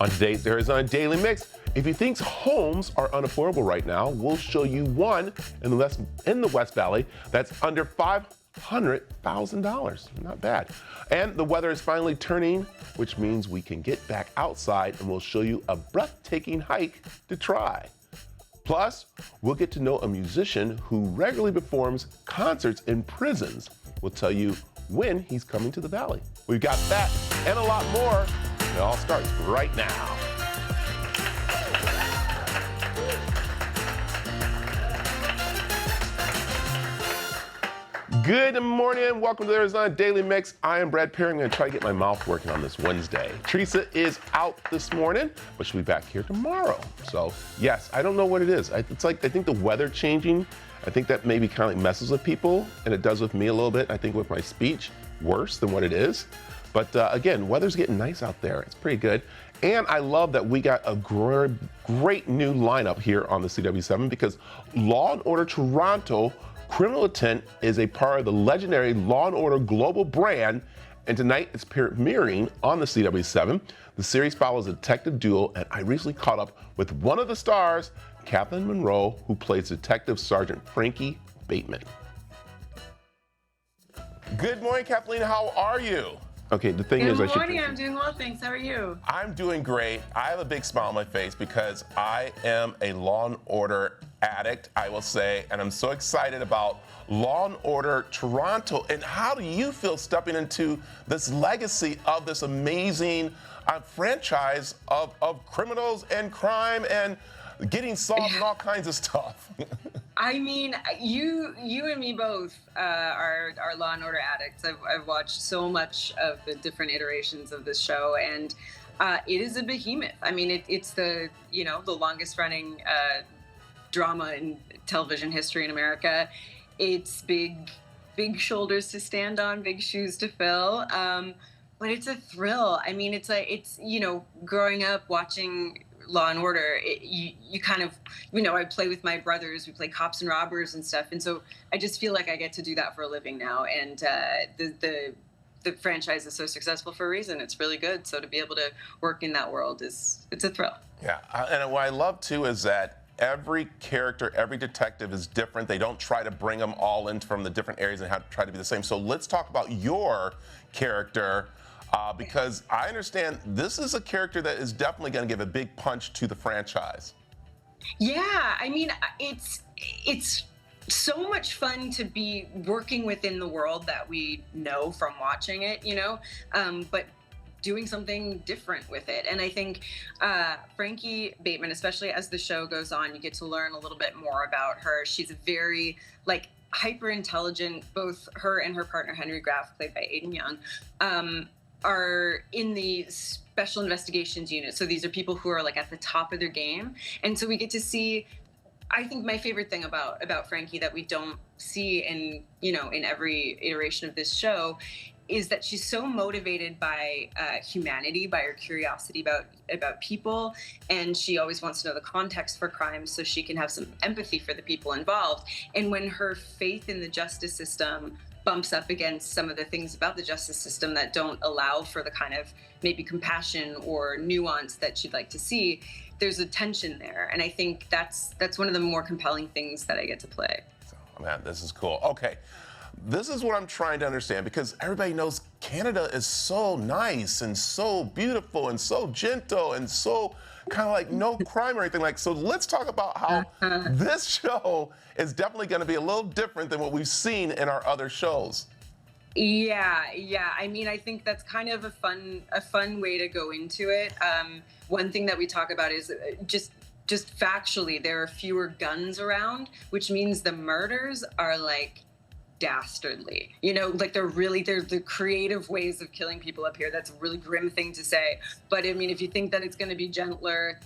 On today's Arizona Daily Mix, if you think homes are unaffordable right now, we'll show you one in the West Valley that's under $500,000. Not bad. And the weather is finally turning, which means we can get back outside, and we'll show you a breathtaking hike to try. Plus, we'll get to know a musician who regularly performs concerts in prisons. We'll tell you when he's coming to the Valley. We've got that and a lot more. It all starts right now. Good morning, welcome to the Arizona Daily Mix. I am Brad Perry. I'm going to try to get my mouth working on this Wednesday. Teresa is out this morning, but she'll be back here tomorrow. So yes, I don't know what it is. It's like, I think the weather changing, I think that maybe kind of like messes with people, and it does with me a little bit. I think with my speech, worse than what it is. But again, weather's getting nice out there. It's pretty good. And I love that we got a great new lineup here on the CW7 because Law & Order Toronto Criminal Intent is a part of the legendary Law & Order global brand, and tonight it's premiering on the CW7. The series follows a detective duo, and I recently caught up with one of the stars, Kathleen Monroe, who plays Detective Sergeant Frankie Bateman. Good morning, Kathleen. How are you? Okay, the thing is, Good morning, I'm doing well, thanks. How are you? I'm doing great. I have a big smile on my face because I am a Law & Order addict, I will say, and I'm so excited about Law & Order Toronto. And how do you feel stepping into this legacy of this amazing franchise of criminals and crime and getting solved and all kinds of stuff? I mean, you and me both are Law & Order addicts. I've watched so much of the different iterations of this show, and it is a behemoth. I mean, it's the longest running drama in television history in America. It's big shoulders to stand on, big shoes to fill. But it's a thrill. I mean, it's growing up watching Law & Order, you kind of, I play with my brothers, we play cops and robbers and stuff. And so I just feel like I get to do that for a living now. And the franchise is so successful for a reason. It's really good. So to be able to work in that world it's a thrill. Yeah, and what I love too is that every character, every detective is different. They don't try to bring them all in from the different areas and try to be the same. So let's talk about your character, because I understand this is a character that is definitely going to give a big punch to the franchise. Yeah, I mean, it's so much fun to be working within the world that we know from watching it, but doing something different with it. And I think Frankie Bateman, especially as the show goes on, you get to learn a little bit more about her. She's a very hyper intelligent. Both her and her partner Henry Graff, played by Aiden Young, are in the special investigations unit. So these are people who are at the top of their game. And so we get to see, I think my favorite thing about Frankie that we don't see in every iteration of this show is that she's so motivated by humanity, by her curiosity about people, and she always wants to know the context for crimes so she can have some empathy for the people involved. And when her faith in the justice system bumps up against some of the things about the justice system that don't allow for the kind of maybe compassion or nuance that she'd like to see, there's a tension there. And I think that's one of the more compelling things that I get to play. Oh, man, this is cool. Okay. This is what I'm trying to understand, because everybody knows Canada is so nice and so beautiful and so gentle and so kind of like no crime or anything so let's talk about how this show is definitely going to be a little different than what we've seen in our other shows. Yeah. I mean, I think that's kind of a fun way to go into it. One thing that we talk about is just factually, there are fewer guns around, which means the murders are dastardly. There's the creative ways of killing people up here. That's a really grim thing to say. But I mean, if you think that it's going to be gentler,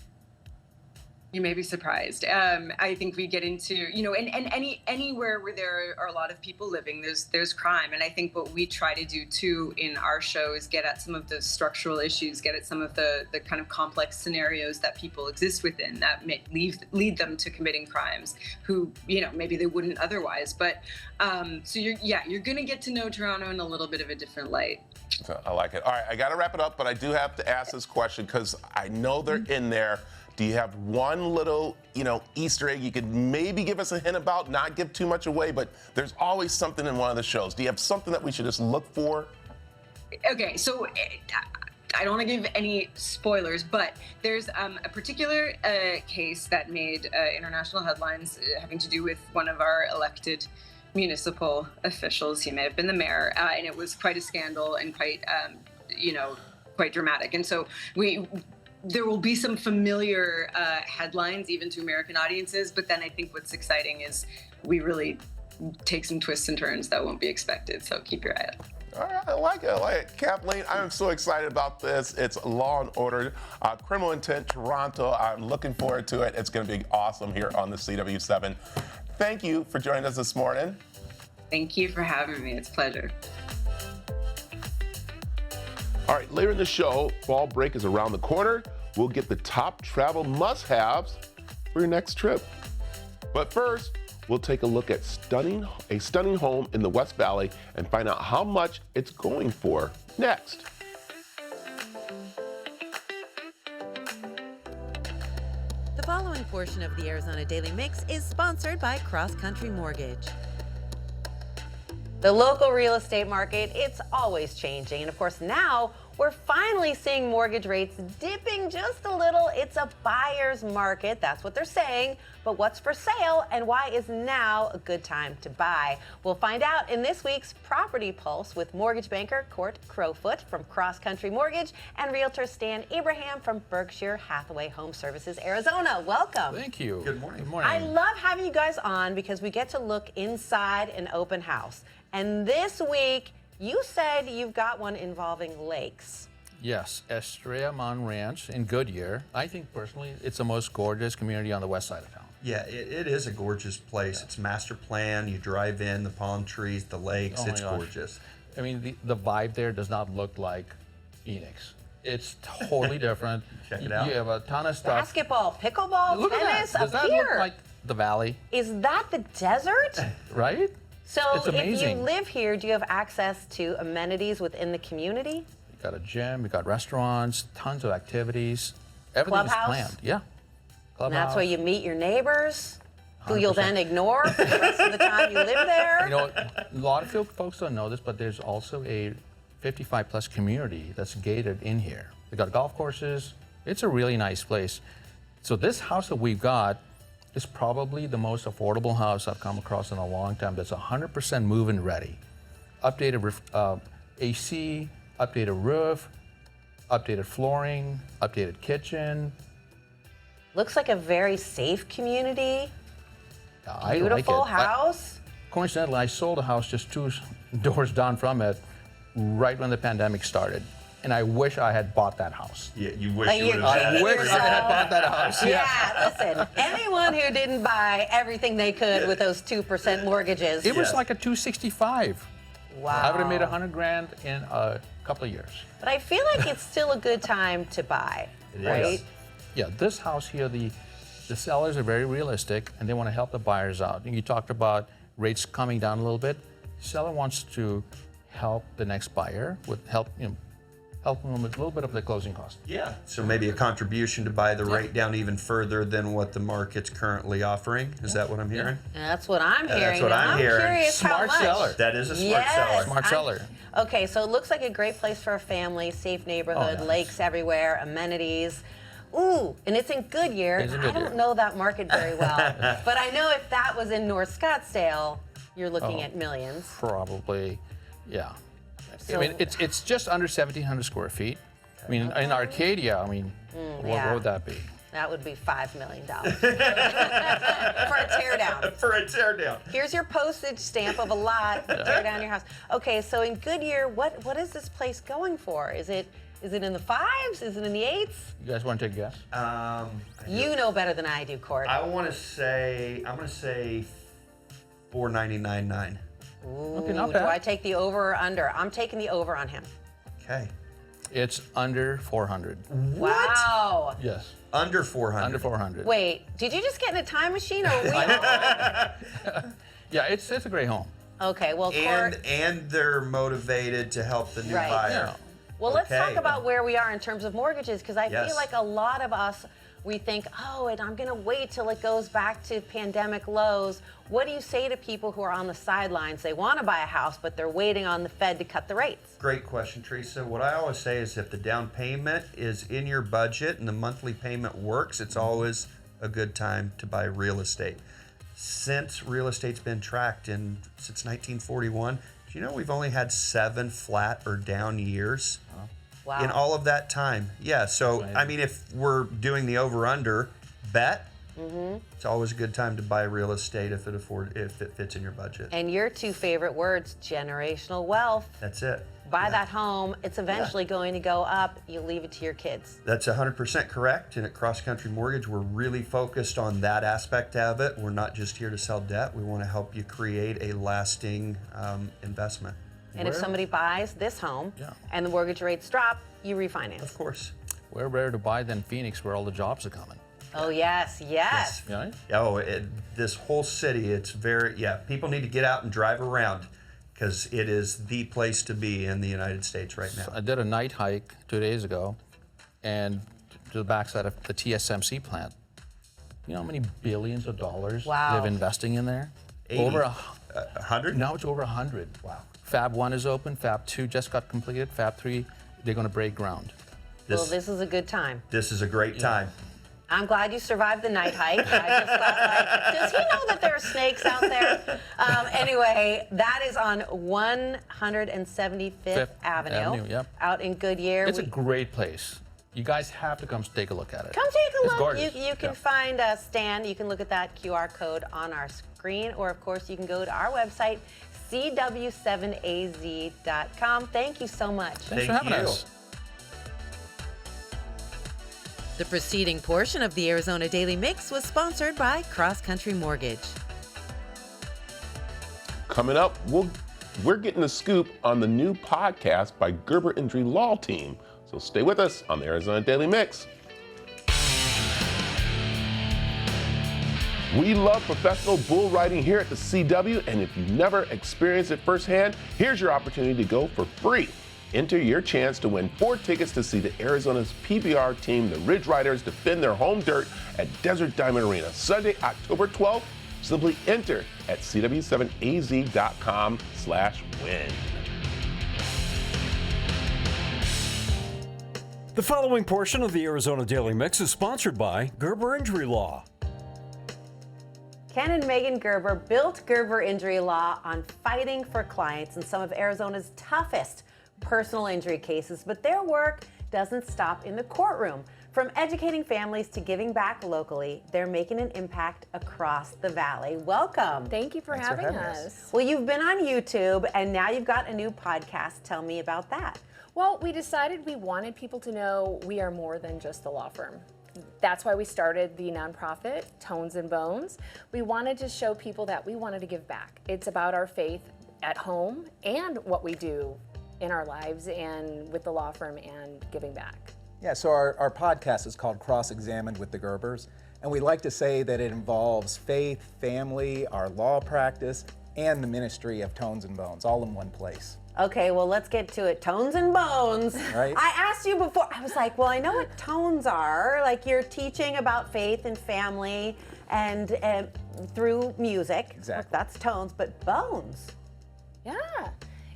You may be surprised. I think we get into, and anywhere where there are a lot of people living, there's crime. And I think what we try to do too in our show is get at some of the structural issues, get at some of the kind of complex scenarios that people exist within that may lead them to committing crimes who, maybe they wouldn't otherwise. But so you're gonna get to know Toronto in a little bit of a different light. I like it. All right, I got to wrap it up, but I do have to ask this question because I know they're in there. Do you have one little, Easter egg you could maybe give us a hint about, not give too much away, but there's always something in one of the shows. Do you have something that we should just look for? Okay, so I don't want to give any spoilers, but there's a particular case that made international headlines having to do with one of our elected municipal officials. He may have been the mayor, and it was quite a scandal and quite dramatic. And so there will be some familiar headlines even to American audiences, but then I think what's exciting is we really take some twists and turns that won't be expected. So keep your eye out. All right, I like it. Kathleen, I'm so excited about this. It's Law and Order, Criminal Intent Toronto. I'm looking forward to it. It's going to be awesome here on the CW7. Thank you for joining us this morning. Thank you for having me. It's a pleasure. All right, later in the show, fall break is around the corner. We'll get the top travel must-haves for your next trip. But first, we'll take a look at a stunning home in the West Valley and find out how much it's going for next. The following portion of the Arizona Daily Mix is sponsored by Cross Country Mortgage. The local real estate market, it's always changing. And of course, now we're finally seeing mortgage rates dipping just a little. It's a buyer's market. That's what they're saying. But what's for sale and why is now a good time to buy? We'll find out in this week's Property Pulse with mortgage banker Court Crowfoot from Cross Country Mortgage and realtor Stan Abraham from Berkshire Hathaway Home Services, Arizona. Welcome. Thank you. Good morning. Good morning. I love having you guys on because we get to look inside an open house. And this week, you said you've got one involving lakes. Yes, Estrella Mountain Ranch in Goodyear. I think personally it's the most gorgeous community on the west side of town. Yeah, it is a gorgeous place. It's master plan. You drive in, the palm trees, the lakes. Oh my it's gosh. gorgeous. I mean, the vibe there does not look like Phoenix. It's totally different. Check it out. You have a ton of stuff. Basketball, pickleball, Look tennis, at that. Does up that here. look like the valley, Is that the desert? right? So It's if you amazing. live here, do you have access to amenities within the community? You got a gym, you got restaurants, tons of activities. Everything is Clubhouse? planned. Yeah. And Clubhouse. that's where you meet your neighbors, who you'll 100%. then ignore for the rest of the time you live there. You know, a lot of folks don't know this, but there's also a 55-plus community that's gated in here. They got golf courses. It's a really nice place. So this house that we've got is probably the most affordable house I've come across in a long time. That's 100% move-in ready. Updated AC, updated roof, updated flooring, updated kitchen. Looks like a very safe community. I like Beautiful it. house. Coincidentally, I sold a house just 2 doors down from it right when the pandemic started. And I wish I had bought that house. Yeah, you wish Like you you would have cheated had I it. wish I had bought that house. Yeah, listen, anyone who didn't buy everything they could with those 2% mortgages. It was Yeah. like a 265. Wow. I would have made $100,000 in a couple of years. But I feel like it's still a good time to buy, It right? is. Yeah, this house here, the sellers are very realistic and they want to help the buyers out. You talked about rates coming down a little bit. Seller wants to help the next buyer with help them with a little bit of the closing cost. Yeah, so maybe a contribution to buy the rate down even further than what the market's currently offering. Is that what I'm hearing? That's what I'm That's hearing. what and I'm hearing. Curious how Smart much. seller. That is a smart Yes. seller. Smart seller. Okay, so it looks like a great place for a family, safe neighborhood, nice. lakes everywhere, amenities. Ooh, and it's in Goodyear. It's in I Goodyear. don't know that market very well, but I know if that was in North Scottsdale, you're looking at millions. Probably, yeah. So- I mean, it's just under 1,700 square feet. I mean, in Arcadia, I mean, what would that be? That would be $5 million for a teardown. For a teardown. Here's your postage stamp of a lot. Tear down your house. Okay, so in Goodyear, what is this place going for? Is it Is it in the 5s? Is it in the 8s? You guys want to take a guess? You know better than I do, Court. I'm gonna say 499.9. Okay, not Do bad. I take the over or under? I'm taking the over on him. Okay. It's under 400. Wow. Yes, Under 400. under 400. Wait, did you just get in a time machine or we? Yeah, it's a great home. Okay, well, Court. And they're motivated to help the new Right. buyer. Yeah. Well, let's talk Okay. about where we are in terms of mortgages, because I Yes. feel like a lot of us, we think, oh, and I'm going to wait till it goes back to pandemic lows. What do you say to people who are on the sidelines? They want to buy a house, but they're waiting on the Fed to cut the rates. Great question, Teresa. What I always say is if the down payment is in your budget and the monthly payment works, it's always a good time to buy real estate. Since real estate's been tracked since 1941, do you know we've only had 7 flat or down years Wow. in all of that time? Yeah, so I mean, if we're doing the over/under bet, it's always a good time to buy real estate if it fits in your budget. And your 2 favorite words, generational wealth. That's it. Buy that home. It's eventually going to go up. You leave it to your kids. That's 100% correct. And at Cross Country Mortgage, we're really focused on that aspect of it. We're not just here to sell debt. We want to help you create a lasting investment. And if somebody buys this home and the mortgage rates drop, you refinance. Of course. Where better to buy than Phoenix, where all the jobs are coming? Oh, yes, yes. Right? Oh, this whole city, it's people need to get out and drive around because it is the place to be in the United States right now. I did a night hike 2 days ago, and to the backside of the TSMC plant. You know how many billions of dollars Wow. they're investing in there? 80. Over 100? now it's over 100. Wow. Fab 1 is open. Fab 2 just got completed. Fab 3, they're going to break ground. Well, this is a good time. This is a great time. I'm glad you survived the night hike. I just thought, does he know that there are snakes out there? Anyway, that is on 175th Avenue, Yep. out in Goodyear. It's a great place. You guys have to come take a look at it. Come take a It's look. gorgeous. You can find Stan. You can look at that QR code on our screen, or of course you can go to our website, cw7az.com. Thank you so much. Thanks for having us. The preceding portion of the Arizona Daily Mix was sponsored by Cross Country Mortgage. Coming up, we're getting a scoop on the new podcast by Gerber Injury Law Team. So stay with us on the Arizona Daily Mix. We love professional bull riding here at the CW, and if you've never experienced it firsthand, here's your opportunity to go for free. Enter your chance to win 4 tickets to see the Arizona's PBR team, the Ridge Riders, defend their home dirt at Desert Diamond Arena, Sunday, October 12th. Simply enter at cw7az.com/win. The following portion of the Arizona Daily Mix is sponsored by Gerber Injury Law. Ken and Megan Gerber built Gerber Injury Law on fighting for clients in some of Arizona's toughest personal injury cases, but their work doesn't stop in the courtroom. From educating families to giving back locally, they're making an impact across the valley. Welcome. Thank you for having us. Well, you've been on YouTube and now you've got a new podcast. Tell me about that. Well, we decided we wanted people to know we are more than just a law firm. That's why we started the nonprofit, Tones and Bones. We wanted to show people that we wanted to give back. It's about our faith at home and what we do in our lives and with the law firm and giving back. Yeah, so our podcast is called Cross-Examined with the Gerbers, and we like to say that it involves faith, family, our law practice, and the ministry of Tones and Bones, all in one place. Okay, well, let's get to it. Tones and Bones. Right. I asked you before, I was like, well, I know what tones are. Like you're teaching about faith and family and through music. Exactly. That's tones, but bones. Yeah,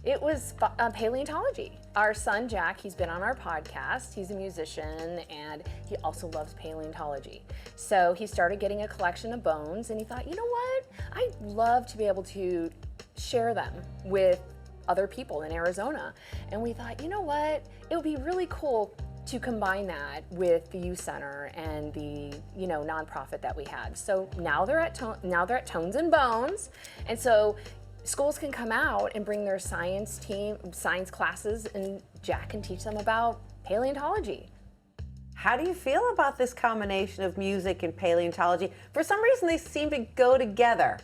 it was paleontology. Our son, Jack, he's been on our podcast. He's a musician and he also loves paleontology. So he started getting a collection of bones and he thought, you know what? I'd love to be able to share them with other people in Arizona. And we thought, you know what? It would be really cool to combine that with the youth center and the nonprofit that we had. So now they're at Tones and Bones, and so schools can come out and bring their science classes, and Jack can teach them about paleontology. How do you feel about this combination of music and paleontology? For some reason, they seem to go together.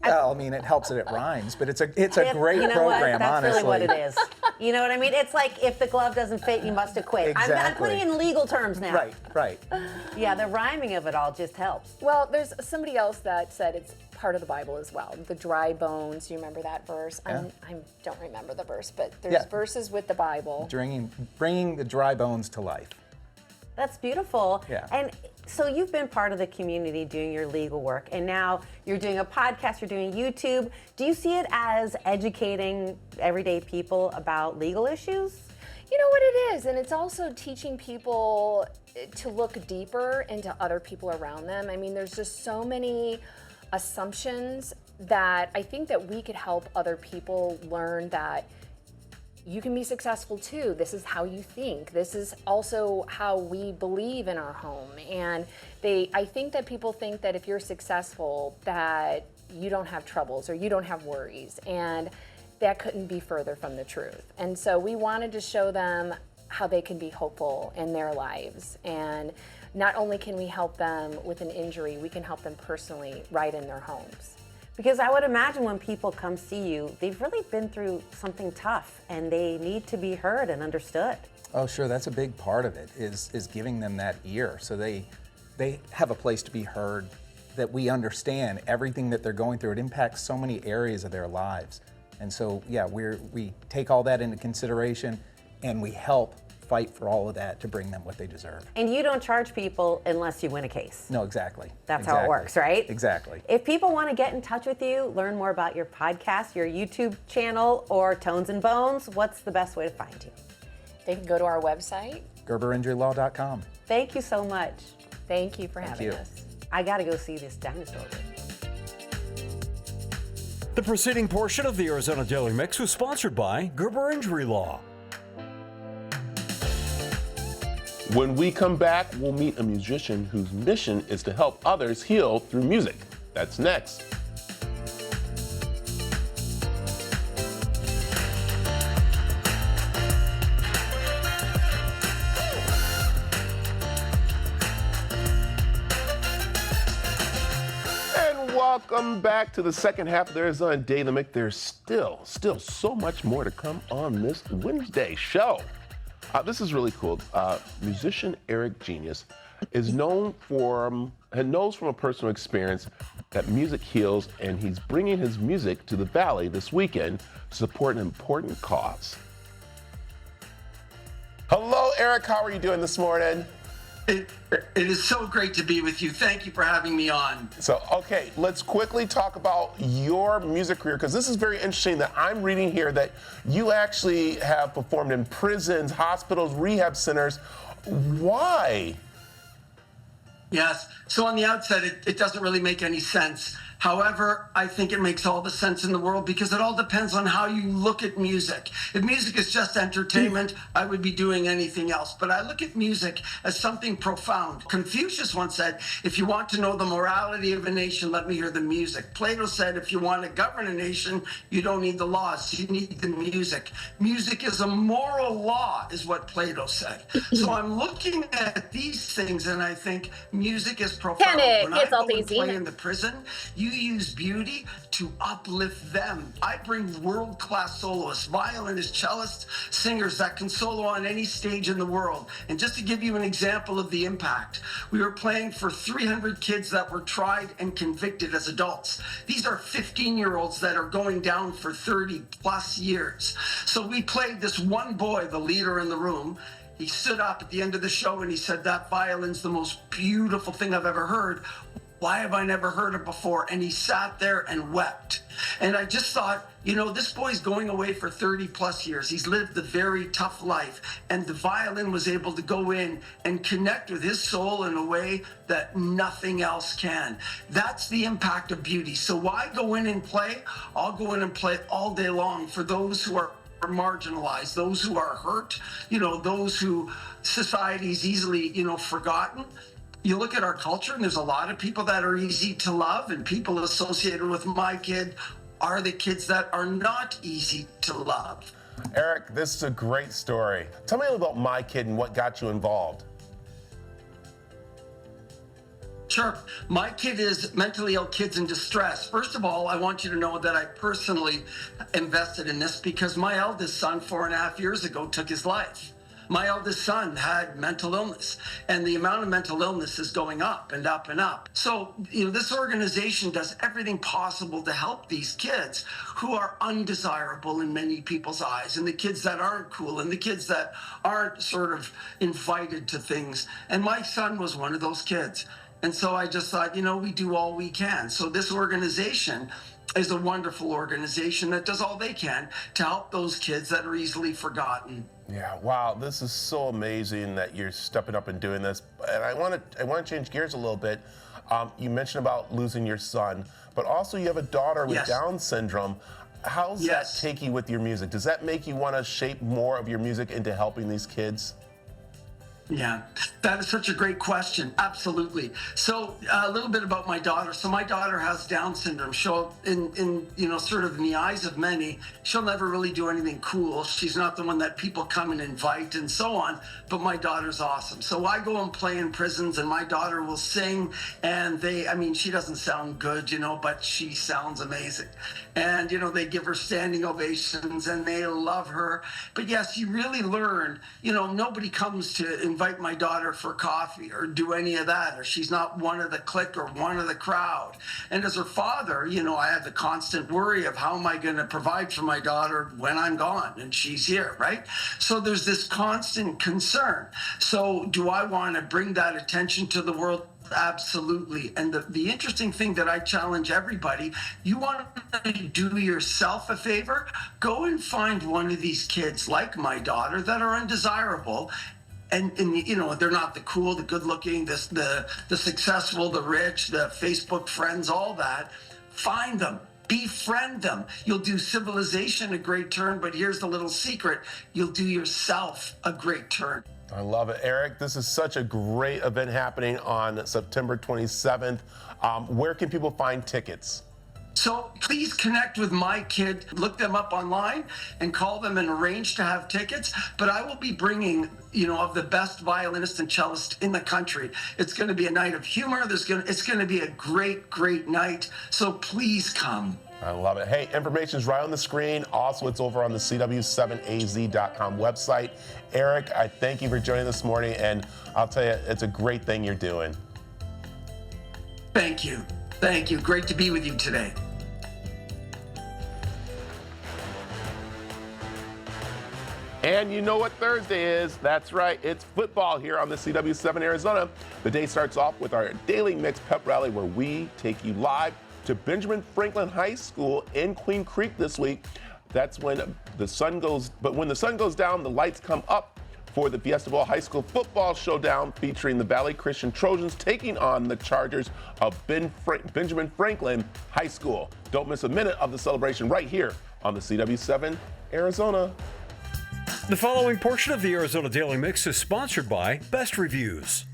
Well, I mean, it helps that it rhymes, but it's a great you know program, what? That's honestly. really what it is. You know what I mean? It's like if the glove doesn't fit, you must have quit. I'm Exactly. putting in legal terms now. Right. Yeah, the rhyming of it all just helps. Well, there's somebody else that said it's part of the Bible as well. The dry bones. You remember that verse? Yeah. I don't remember the verse, but there's Yeah. verses with the Bible. Bringing the dry bones to life. That's beautiful. Yeah. And so you've been part of the community doing your legal work, and now you're doing a podcast, you're doing YouTube. Do you see it as educating everyday people about legal issues? You know what it is, and it's also teaching people to look deeper into other people around them. I mean, there's just so many assumptions that I think that we could help other people learn that you can be successful too. This is how you think. This is also how we believe in our home. And I think that people think that if you're successful, that you don't have troubles or you don't have worries. And that couldn't be further from the truth. And so we wanted to show them how they can be hopeful in their lives. And not only can we help them with an injury, we can help them personally right in their homes. Because I would imagine when people come see you, they've really been through something tough and they need to be heard and understood. Oh, sure. That's a big part of it, is giving them that ear so they have a place to be heard, that we understand everything that they're going through. It impacts so many areas of their lives. And so, yeah, we take all that into consideration and we help fight for all of that to bring them what they deserve. And you don't charge people unless you win a case. No, exactly. That's how it works, right? Exactly. If people want to get in touch with you, learn more about your podcast, your YouTube channel, or Tones and Bones, what's the best way to find you? They can go to our website. GerberInjuryLaw.com. Thank you so much. Thank you for Thank having you. us. I got to go see this dinosaur. The preceding portion of the Arizona Daily Mix was sponsored by Gerber Injury Law. When we come back, we'll meet a musician whose mission is to help others heal through music. That's next. And welcome back to the second half of the Arizona Daily Mix. There's still so much more to come on this Wednesday show. This is really cool. Musician Eric Genius knows from a personal experience that music heals, and he's bringing his music to the Valley this weekend to support an important cause. Hello, Eric. How are you doing this morning? It is so great to be with you. Thank you for having me on. So, okay, let's quickly talk about your music career, because this is very interesting that I'm reading here that you actually have performed in prisons, hospitals, rehab centers. Why? Yes. So on the outset, it doesn't really make any sense. However, I think it makes all the sense in the world because it all depends on how you look at music. If music is just entertainment, I would be doing anything else. But I look at music as something profound. Confucius once said, if you want to know the morality of a nation, let me hear the music. Plato said, if you want to govern a nation, you don't need the laws, you need the music. Music is a moral law, is what Plato said. So I'm looking at these things and I think music is profound. When I go and play in the prison, you use beauty to uplift them. I bring world-class soloists, violinists, cellists, singers that can solo on any stage in the world. And just to give you an example of the impact, we were playing for 300 kids that were tried and convicted as adults. These are 15-year-olds that are going down for 30 plus years. So we played this one boy, the leader in the room. He stood up at the end of the show and he said, that violin's the most beautiful thing I've ever heard. Why have I never heard it before? And he sat there and wept. And I just thought, you know, this boy's going away for 30 plus years. He's lived a very tough life. And the violin was able to go in and connect with his soul in a way that nothing else can. That's the impact of beauty. So why go in and play? I'll go in and play all day long for those who are marginalized, those who are hurt, you know, those who society's easily, you know, forgotten. You look at our culture and there's a lot of people that are easy to love, and people associated with my kid are the kids that are not easy to love. Eric, this is a great story. Tell me a little about My Kid and what got you involved. Sure. My Kid is mentally ill kids in distress. First of all, I want you to know that I personally invested in this because my eldest son 4.5 years ago took his life. My eldest son had mental illness, and the amount of mental illness is going up and up and up. So, this organization does everything possible to help these kids who are undesirable in many people's eyes, and the kids that aren't cool, and the kids that aren't sort of invited to things. And my son was one of those kids. And so I just thought, we do all we can. So this organization is a wonderful organization that does all they can to help those kids that are easily forgotten. Yeah, wow, this is so amazing that you're stepping up and doing this. And I want to change gears a little bit. You mentioned about losing your son, but also you have a daughter with Yes. Down syndrome. How's that take you with your music? Does that make you want to shape more of your music into helping these kids? Yeah, that is such a great question. Absolutely. So a little bit about my daughter. So my daughter has Down syndrome. She'll, sort of in the eyes of many, she'll never really do anything cool. She's not the one that people come and invite and so on, but my daughter's awesome. So I go and play in prisons and my daughter will sing and she doesn't sound good, but she sounds amazing. And, they give her standing ovations and they love her. But yes, you really learn, nobody comes to invite my daughter for coffee or do any of that, or she's not one of the clique or one of the crowd. And as her father, I have the constant worry of how am I going to provide for my daughter when I'm gone and she's here, right? So there's this constant concern. So do I want to bring that attention to the world? Absolutely. And the interesting thing that I challenge everybody, you want to do yourself a favor, go and find one of these kids like my daughter that are undesirable. And they're not the cool, the good looking, the successful, the rich, the Facebook friends, all that. Find them. Befriend them. You'll do civilization a great turn, but here's the little secret. You'll do yourself a great turn. I love it. Eric, this is such a great event happening on September 27th. Where can people find tickets? So please connect with My Kid, look them up online and call them and arrange to have tickets. But I will be bringing, of the best violinist and cellist in the country. It's going to be a night of humor. It's going to be a great, great night. So please come. I love it. Hey, information's right on the screen. Also, it's over on the CW7AZ.com website. Eric, I thank you for joining this morning, and I'll tell you, it's a great thing you're doing. Thank you. Thank you. Great to be with you today. And you know what Thursday is. That's right. It's football here on the CW7 Arizona. The day starts off with our Daily Mix pep rally where we take you live to Benjamin Franklin High School in Queen Creek this week. That's when the sun goes, but when the sun goes down, the lights come up for the Fiesta Bowl High School football showdown featuring the Valley Christian Trojans taking on the Chargers of Benjamin Franklin High School. Don't miss a minute of the celebration right here on the CW7 Arizona. The following portion of the Arizona Daily Mix is sponsored by Best Reviews.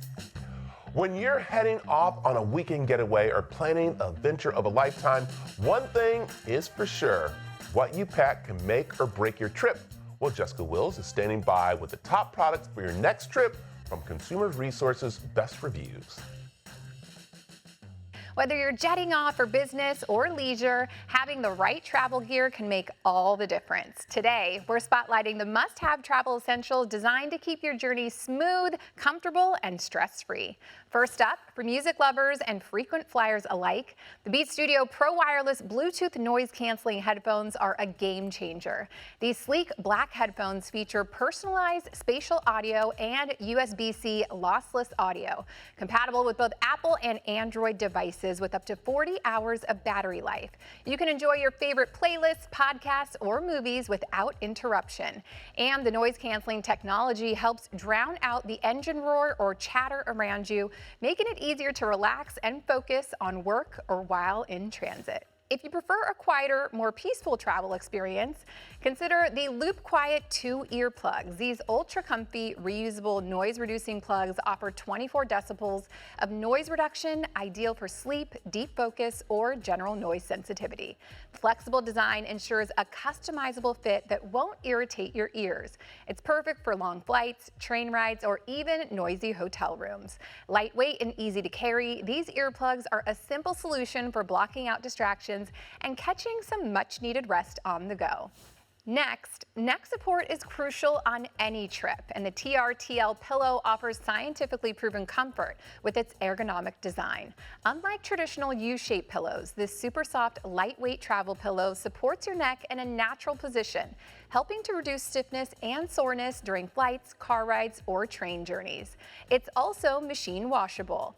When you're heading off on a weekend getaway or planning a venture of a lifetime, one thing is for sure, what you pack can make or break your trip. Well, Jessica Wills is standing by with the top products for your next trip from Consumer Resources Best Reviews. Whether you're jetting off for business or leisure, having the right travel gear can make all the difference. Today, we're spotlighting the must-have travel essentials designed to keep your journey smooth, comfortable, and stress-free. First up, for music lovers and frequent flyers alike, the Beat Studio Pro Wireless Bluetooth noise-canceling headphones are a game changer. These sleek black headphones feature personalized spatial audio and USB-C lossless audio, compatible with both Apple and Android devices with up to 40 hours of battery life. You can enjoy your favorite playlists, podcasts, or movies without interruption. And the noise-canceling technology helps drown out the engine roar or chatter around you, making it easier to relax and focus on work or while in transit. If you prefer a quieter, more peaceful travel experience, consider the Loop Quiet 2 earplugs. These ultra comfy, reusable, noise-reducing plugs offer 24 decibels of noise reduction, ideal for sleep, deep focus, or general noise sensitivity. Flexible design ensures a customizable fit that won't irritate your ears. It's perfect for long flights, train rides, or even noisy hotel rooms. Lightweight and easy to carry, these earplugs are a simple solution for blocking out distractions and catching some much-needed rest on the go. Next, neck support is crucial on any trip, and the TRTL pillow offers scientifically proven comfort with its ergonomic design. Unlike traditional U-shaped pillows, this super soft, lightweight travel pillow supports your neck in a natural position, helping to reduce stiffness and soreness during flights, car rides, or train journeys. It's also machine washable,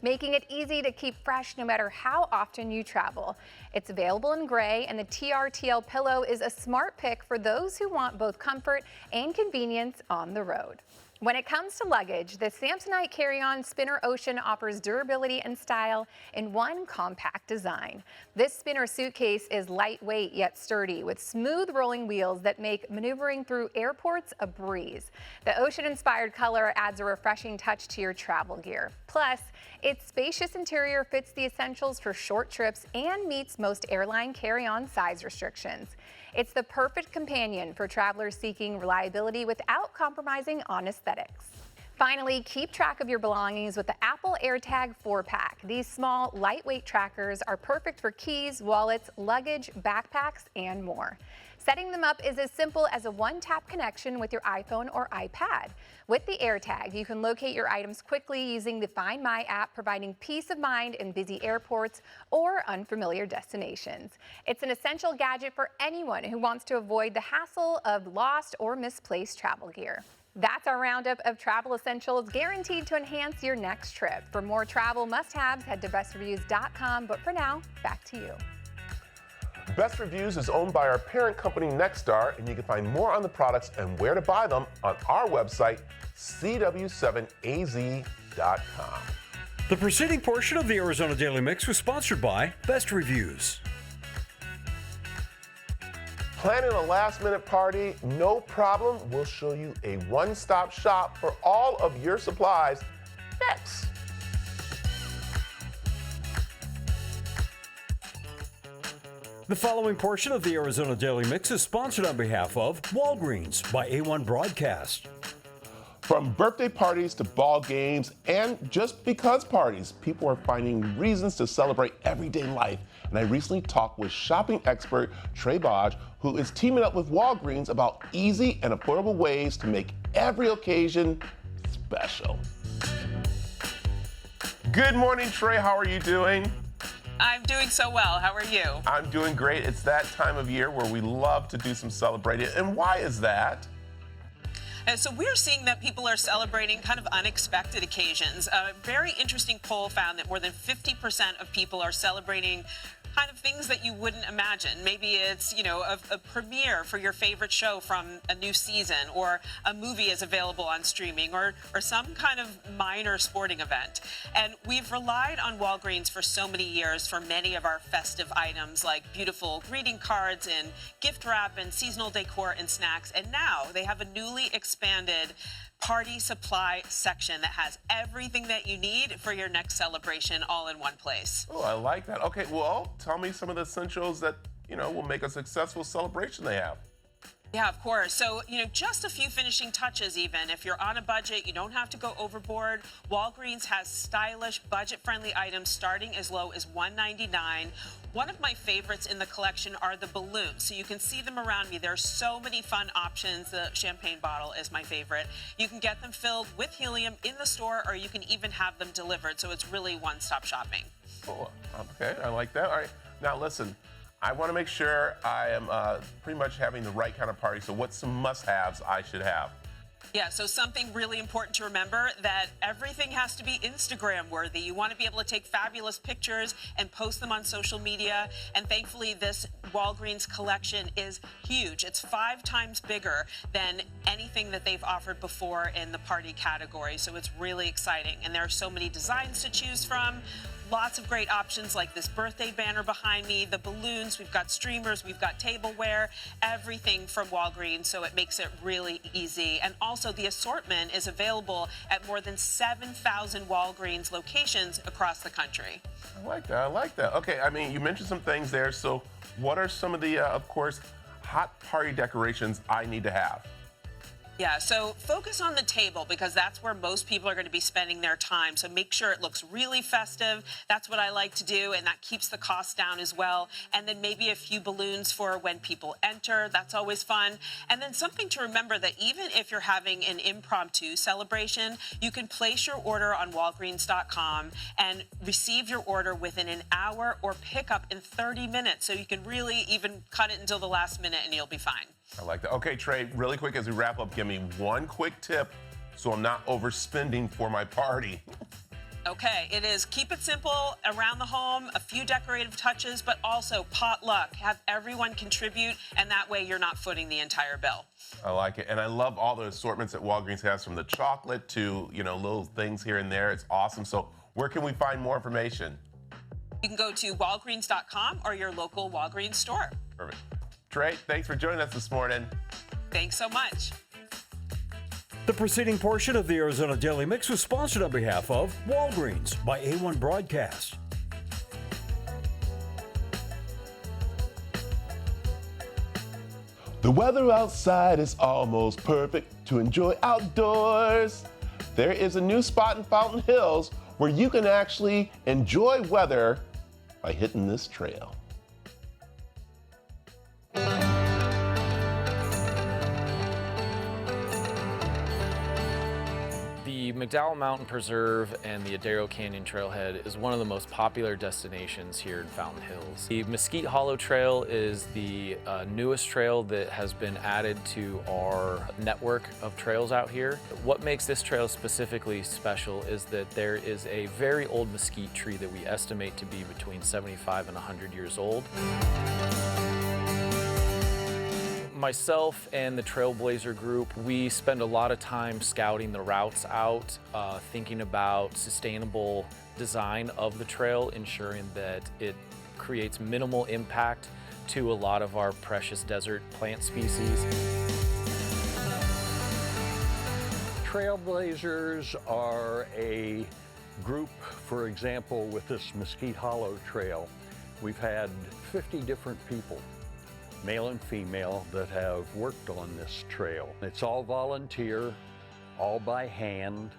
making it easy to keep fresh no matter how often you travel. It's available in gray, and the TRTL pillow is a smart pick for those who want both comfort and convenience on the road. When it comes to luggage, the Samsonite carry-on Spinner Ocean offers durability and style in one compact design. This Spinner suitcase is lightweight yet sturdy, with smooth rolling wheels that make maneuvering through airports a breeze. The ocean-inspired color adds a refreshing touch to your travel gear. Plus, its spacious interior fits the essentials for short trips and meets most airline carry-on size restrictions. It's the perfect companion for travelers seeking reliability without compromising on aesthetics. Finally, keep track of your belongings with the Apple AirTag 4-pack. These small, lightweight trackers are perfect for keys, wallets, luggage, backpacks, and more. Setting them up is as simple as a one-tap connection with your iPhone or iPad. With the AirTag, you can locate your items quickly using the Find My app, providing peace of mind in busy airports or unfamiliar destinations. It's an essential gadget for anyone who wants to avoid the hassle of lost or misplaced travel gear. That's our roundup of travel essentials guaranteed to enhance your next trip. For more travel must-haves, head to bestreviews.com. But for now, back to you. Best Reviews is owned by our parent company, Nexstar, and you can find more on the products and where to buy them on our website, cw7az.com. The preceding portion of the Arizona Daily Mix was sponsored by Best Reviews. Planning a last-minute party? No problem. We'll show you a one-stop shop for all of your supplies next. The following portion of the Arizona Daily Mix is sponsored on behalf of Walgreens by A1 Broadcast. From birthday parties to ball games and just because parties, people are finding reasons to celebrate everyday life. And I recently talked with shopping expert Trey Bodge, who is teaming up with Walgreens about easy and affordable ways to make every occasion special. Good morning, Trey. How are you doing? I'm doing so well. How are you? I'm doing great. It's that time of year where we love to do some celebrating. And why is that? And so we're seeing that people are celebrating kind of unexpected occasions. A very interesting poll found that more than 50% of people are celebrating kind of things that you wouldn't imagine. Maybe it's, you know, a premiere for your favorite show from a new season, or a movie is available on streaming, or some kind of minor sporting event. And we've relied on Walgreens for so many years for many of our festive items, like beautiful greeting cards and gift wrap and seasonal decor and snacks. And now they have a newly expanded party supply section that has everything that you need for your next celebration all in one place. Oh, I like that. Okay, well, tell me some of the essentials that, you know, will make a successful celebration they have. Yeah, of course. So, you know, just a few finishing touches even. If you're on a budget, you don't have to go overboard. Walgreens has stylish, budget-friendly items starting as low as $1.99. One of my favorites in the collection are the balloons. So you can see them around me. There are so many fun options. The champagne bottle is my favorite. You can get them filled with helium in the store, or you can even have them delivered. So it's really one-stop shopping. Oh, okay, I like that. All right, now listen. I want to make sure I am pretty much having the right kind of party. So what's some must-haves I should have? Yeah, so something really important to remember, that everything has to be Instagram worthy. You want to be able to take fabulous pictures and post them on social media. And thankfully, this Walgreens collection is huge. It's 5 times bigger than anything that they've offered before in the party category. So it's really exciting. And there are so many designs to choose from. Lots of great options like this birthday banner behind me, the balloons, we've got streamers, we've got tableware, everything from Walgreens, so it makes it really easy. And also the assortment is available at more than 7,000 Walgreens locations across the country. I like that. I like that. Okay, I mean, you mentioned some things there. So what are some of the, of course, hot party decorations I need to have? Yeah, so focus on the table because that's where most people are going to be spending their time. So make sure it looks really festive. That's what I like to do, and that keeps the cost down as well. And then maybe a few balloons for when people enter. That's always fun. And then something to remember that even if you're having an impromptu celebration, you can place your order on Walgreens.com and receive your order within an hour or pick up in 30 minutes. So you can really even cut it until the last minute and you'll be fine. I like that. Okay, Trey, really quick as we wrap up, give me one quick tip so I'm not overspending for my party. Okay, it is keep it simple around the home, a few decorative touches, but also potluck. Have everyone contribute, and that way you're not footing the entire bill. I like it. And I love all the assortments that Walgreens has, from the chocolate to, little things here and there. It's awesome. So where can we find more information? You can go to Walgreens.com or your local Walgreens store. Perfect. Trey, thanks for joining us this morning. Thanks so much. The preceding portion of the Arizona Daily Mix was sponsored on behalf of Walgreens by A1 Broadcast. The weather outside is almost perfect to enjoy outdoors. There is a new spot in Fountain Hills where you can actually enjoy weather by hitting this trail. The McDowell Mountain Preserve and the Adero Canyon Trailhead is one of the most popular destinations here in Fountain Hills. The Mesquite Hollow Trail is the newest trail that has been added to our network of trails out here. What makes this trail specifically special is that there is a very old mesquite tree that we estimate to be between 75 and 100 years old. Myself and the Trailblazer group, we spend a lot of time scouting the routes out, thinking about sustainable design of the trail, ensuring that it creates minimal impact to a lot of our precious desert plant species. Trailblazers are a group, for example, with this Mesquite Hollow Trail. We've had 50 different people, male and female, that have worked on this trail. It's all volunteer, all by hand.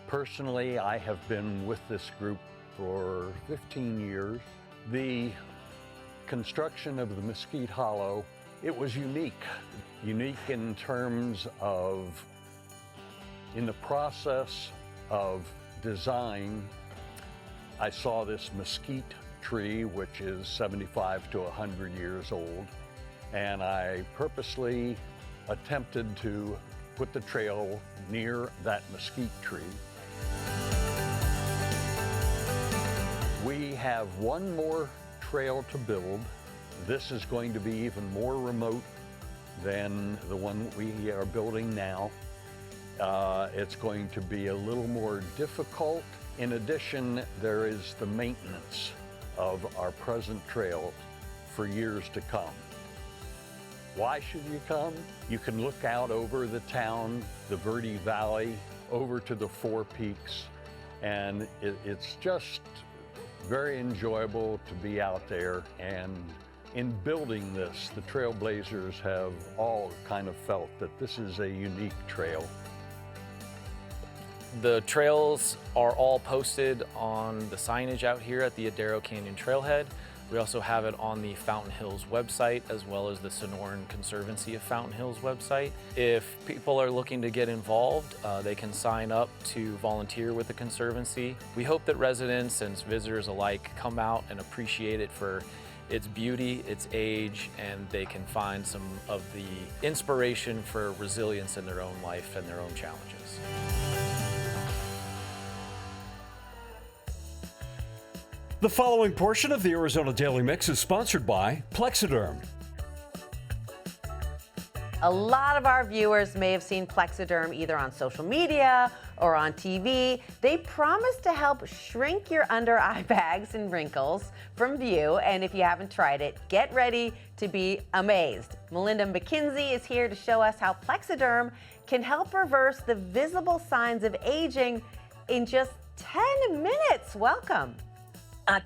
Personally, I have been with this group for 15 years. The construction of the Mesquite Hollow, it was unique. Unique in terms of, in the process of design, I saw this mesquite tree, which is 75 to 100 years old, and I purposely attempted to put the trail near that mesquite tree. We have one more trail to build. This is going to be even more remote than the one we are building now. It's going to be a little more difficult. In addition, there is the maintenance of our present trail for years to come. Why should you come? You can look out over the town, the Verde Valley, over to the Four Peaks, and it's just very enjoyable to be out there. And in building this, the Trailblazers have all kind of felt that this is a unique trail. The trails are all posted on the signage out here at the Adero Canyon Trailhead. We also have it on the Fountain Hills website, as well as the Sonoran Conservancy of Fountain Hills website. If people are looking to get involved, they can sign up to volunteer with the Conservancy. We hope that residents and visitors alike come out and appreciate it for its beauty, its age, and they can find some of the inspiration for resilience in their own life and their own challenges. The following portion of the Arizona Daily Mix is sponsored by Plexiderm. A lot of our viewers may have seen Plexiderm either on social media or on TV. They promise to help shrink your under eye bags and wrinkles from view. And if you haven't tried it, get ready to be amazed. Melinda McKinsey is here to show us how Plexiderm can help reverse the visible signs of aging in just 10 minutes. Welcome.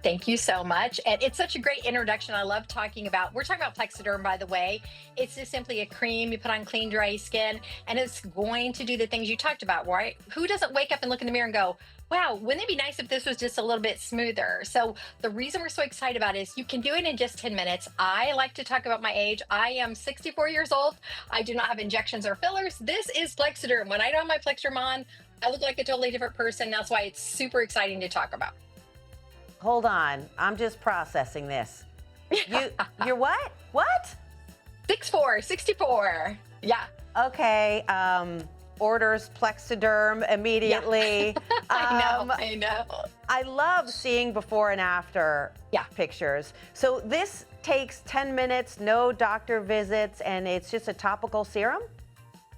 Thank you so much. And it's such a great introduction. I love talking about, we're talking about Plexiderm, by the way. It's just simply a cream you put on clean, dry skin, and it's going to do the things you talked about, right? Who doesn't wake up and look in the mirror and go, wow, wouldn't it be nice if this was just a little bit smoother? So the reason we're so excited about it is you can do it in just 10 minutes. I like to talk about my age. I am 64 years old. I do not have injections or fillers. This is Plexiderm. When I don't have my Plexiderm on, I look like a totally different person. That's why it's super exciting to talk about. Hold on, I'm just processing this. You're what? What? 64. Yeah. Okay. Orders Plexiderm immediately. Yeah. I know. I love seeing before and after pictures. So this takes 10 minutes, no doctor visits, and it's just a topical serum?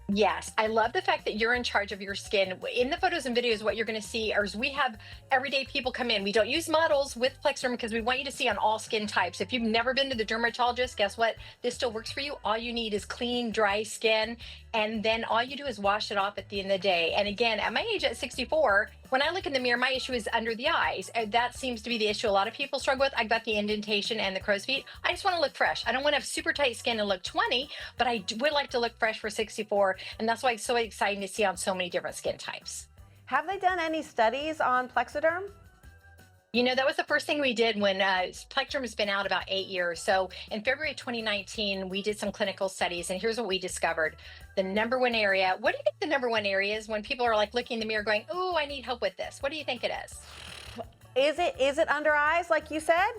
Yes, I love the fact that you're in charge of your skin. In the photos and videos, what you're going to see is we have everyday people come in. We don't use models with Plexiderm because we want you to see on all skin types. If you've never been to the dermatologist, guess what? This still works for you. All you need is clean, dry skin, and then all you do is wash it off at the end of the day. And again, at my age, at 64, when I look in the mirror, my issue is under the eyes. That seems to be the issue a lot of people struggle with. I've got the indentation and the crow's feet. I just want to look fresh. I don't want to have super tight skin and look 20, but I would like to look fresh for 64. And that's why it's so exciting to see on so many different skin types. Have they done any studies on Plexiderm? You know, that was the first thing we did when Plexiderm has been out about 8 years. So in February 2019, we did some clinical studies, and here's what we discovered. The number one area, what do you think the number one area is when people are like looking in the mirror going, oh, I need help with this? What do you think it is? Is it under eyes, like you said?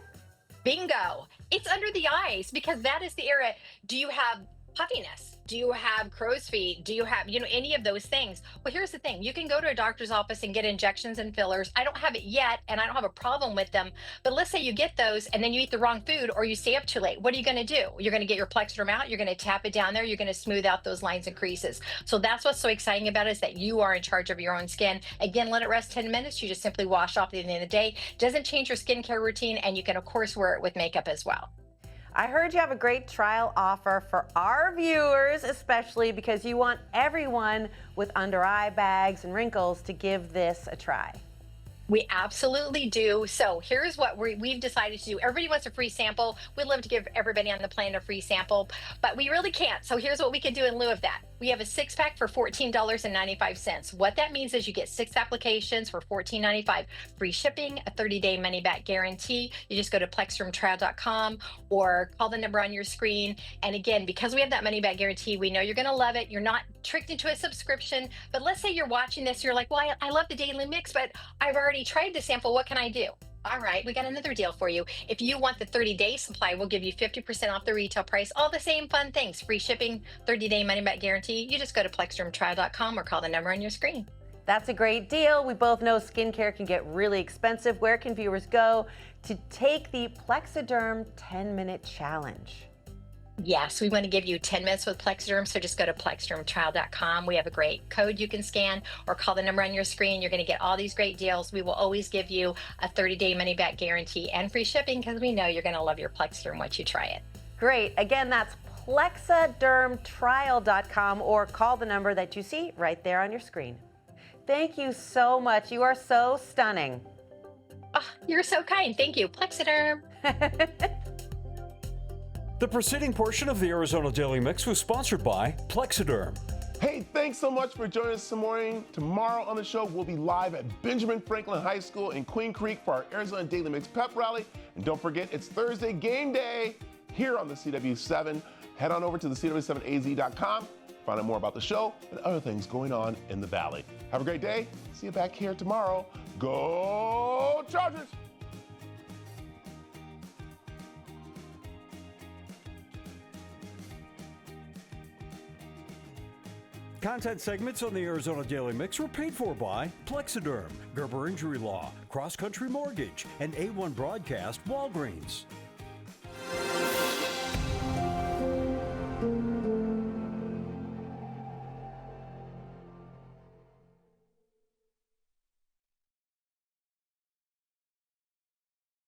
Bingo. It's under the eyes, because that is the area. Do you have puffiness? Do you have crow's feet? Do you have, any of those things? Well, here's the thing. You can go to a doctor's office and get injections and fillers. I don't have it yet, and I don't have a problem with them. But let's say you get those and then you eat the wrong food or you stay up too late. What are you going to do? You're going to get your Plexiderm out. You're going to tap it down there. You're going to smooth out those lines and creases. So that's what's so exciting about it, is that you are in charge of your own skin. Again, let it rest 10 minutes. You just simply wash off at the end of the day. Doesn't change your skincare routine, and you can, of course, wear it with makeup as well. I heard you have a great trial offer for our viewers, especially because you want everyone with under eye bags and wrinkles to give this a try. We absolutely do. So here's what we've decided to do. Everybody wants a free sample. We'd love to give everybody on the planet a free sample, but we really can't. So here's what we can do in lieu of that. We have a 6-pack for $14.95. What that means is you get 6 applications for $14.95. Free shipping, a 30-day money-back guarantee. You just go to plexdermtrial.com or call the number on your screen. And again, because we have that money-back guarantee, we know you're going to love it. You're not tricked into a subscription. But let's say you're watching this, you're like, well, I love the Daily Mix, but I've already tried the sample. What can I do? All right, we got another deal for you. If you want the 30-day supply, we'll give you 50% off the retail price. All the same fun things. Free shipping, 30-day money-back guarantee. You just go to plexdermtrial.com or call the number on your screen. That's a great deal. We both know skincare can get really expensive. Where can viewers go to take the Plexiderm 10-minute challenge? Yes, we want to give you 10 minutes with Plexiderm, so just go to plexdermtrial.com. We have a great code you can scan or call the number on your screen. You're going to get all these great deals. We will always give you a 30-day money-back guarantee and free shipping, because we know you're going to love your Plexiderm once you try it. Great. Again, that's plexadermtrial.com or call the number that you see right there on your screen. Thank you so much. You are so stunning. Oh, you're so kind. Thank you. Plexiderm. The preceding portion of the Arizona Daily Mix was sponsored by Plexiderm. Hey, thanks so much for joining us this morning. Tomorrow on the show, we'll be live at Benjamin Franklin High School in Queen Creek for our Arizona Daily Mix pep rally. And don't forget, it's Thursday game day here on the CW7. Head on over to the CW7AZ.com. Find out more about the show and other things going on in the Valley. Have a great day. See you back here tomorrow. Go Chargers! Content segments on the Arizona Daily Mix were paid for by Plexiderm, Gerber Injury Law, Cross Country Mortgage, and A1 Broadcast Walgreens.